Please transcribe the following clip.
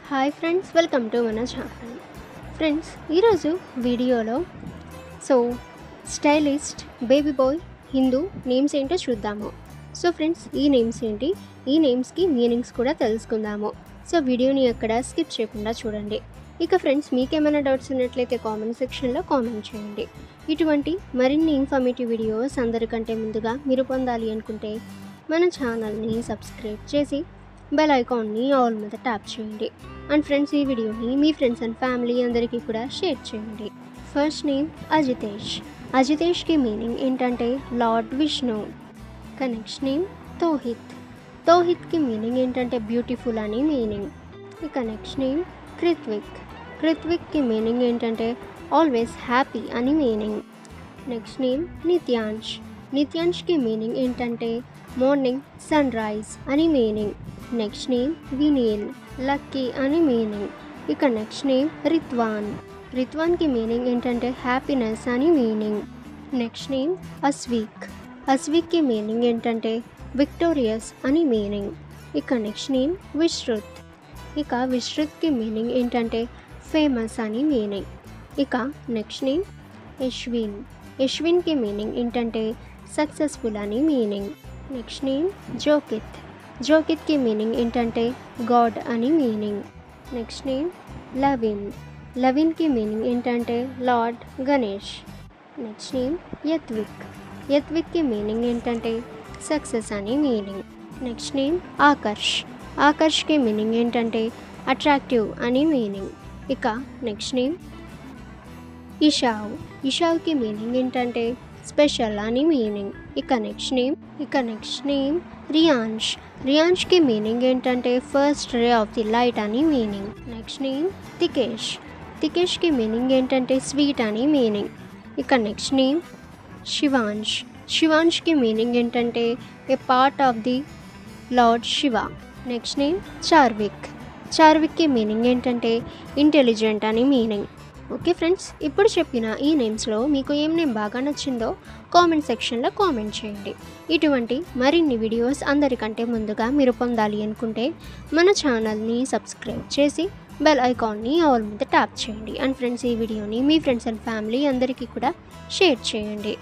Hi friends, welcome to మన channel. Friends, ఈరోజు వీడియోలో stylist baby bye Hindu names ఏంటో చూద్దాము. ఫ్రెండ్స్, ఈ నేమ్స్ ఏంటి, ఈ నేమ్స్కి మీనింగ్స్ కూడా తెలుసుకుందాము. వీడియోని ఎక్కడ స్కిప్ చేయకుండా చూడండి. ఇక ఫ్రెండ్స్, మీకేమైనా డౌట్స్ ఉన్నట్లయితే కామెంట్ సెక్షన్లో కామెంట్ చేయండి. ఇటువంటి మరిన్ని ఇన్ఫర్మేటివ్ వీడియోస్ అందరికంటే ముందుగా మీరు పొందాలి అనుకుంటే మన ఛానల్ని సబ్స్క్రైబ్ చేసి బెల్ ఐకాన్ని ఆల్ మీద ట్యాప్ చేయండి. అండ్ ఫ్రెండ్స్, ఈ వీడియోని మీ ఫ్రెండ్స్ అండ్ ఫ్యామిలీ అందరికీ కూడా షేర్ చేయండి. First name Ajitesh. అజితేష్కి మీనింగ్ ఏంటంటే లార్డ్ విష్ణు. ఇక నెక్స్ట్ నేమ్ తోహిత్. తోహిత్కి మీనింగ్ ఏంటంటే బ్యూటిఫుల్ అని మీనింగ్. ఇక నెక్స్ట్ నేమ్ కృత్విక్. కృత్విక్కి మీనింగ్ ఏంటంటే ఆల్వేస్ హ్యాపీ అని మీనింగ్. Next name Nityansh. నిత్యాంష్కి మీనింగ్ ఏంటంటే మార్నింగ్ సన్ రైజ్ అని meaning. Next name Vineel. Lucky అని మీనింగ్. ఇక నెక్స్ట్ నేమ్ రిత్వాన్. రిత్వాన్కి మీనింగ్ ఏంటంటే హ్యాపీనెస్ అని మీనింగ్. Next name Asvik. అస్వీక్కి మీనింగ్ ఏంటంటే విక్టోరియస్ అని మీనింగ్. ఇక నెక్స్ట్ నేమ్ విశ్రుత్. ఇక విశ్రుత్కి మీనింగ్ ఏంటంటే ఫేమస్ అని మీనింగ్. ఇక నెక్స్ట్ నేమ్ యశ్విన్. యశ్విన్కి మీనింగ్ ఏంటంటే సక్సెస్ఫుల్ అని మీనింగ్. Next name Jokit. జోకిత్కి మీనింగ్ ఏంటంటే గాడ్ అని మీనింగ్. Next name Lavin. లవిన్కి మీనింగ్ ఏంటంటే lord Ganesh. Next name Yatvik. యత్విక్కి మీనింగ్ ఏంటంటే సక్సెస్ అని మీనింగ్. Next name Akarsh. ఆకర్ష్కి మీనింగ్ ఏంటంటే అట్రాక్టివ్ అని మీనింగ్. ఇక నెక్స్ట్ నేమ్ ఇషావ్. ఇషావ్కి మీనింగ్ ఏంటంటే స్పెషల్ అని మీనింగ్. ఇక నెక్స్ట్ నేమ్ రియాన్ష్. రియాన్ష్కి మీనింగ్ ఏంటంటే first ray of the light అని మీనింగ్. Next name Tikesh. తికేష్కి మీనింగ్ ఏంటంటే స్వీట్ అని మీనింగ్. ఇక నెక్స్ట్ నేమ్ శివాంష్. శివాంష్కి మీనింగ్ ఏంటంటే a part of the lord Shiva. Next name Charvik. చార్విక్కి మీనింగ్ ఏంటంటే ఇంటెలిజెంట్ అని మీనింగ్. ఓకే ఫ్రెండ్స్, ఇప్పుడు చెప్పిన ఈ నేమ్స్లో మీకు ఏం నేమ్ బాగా నచ్చిందో కామెంట్ సెక్షన్లో కామెంట్ చేయండి. ఇటువంటి మరిన్ని వీడియోస్ అందరికంటే ముందుగా మీరు పొందాలి అనుకుంటే మన ఛానల్ని సబ్స్క్రైబ్ చేసి బెల్ ఐకాన్ని ఆల్ మీద ట్యాప్ చేయండి. అండ్ ఫ్రెండ్స్, ఈ వీడియోని మీ ఫ్రెండ్స్ అండ్ ఫ్యామిలీ అందరికీ కూడా షేర్ చేయండి.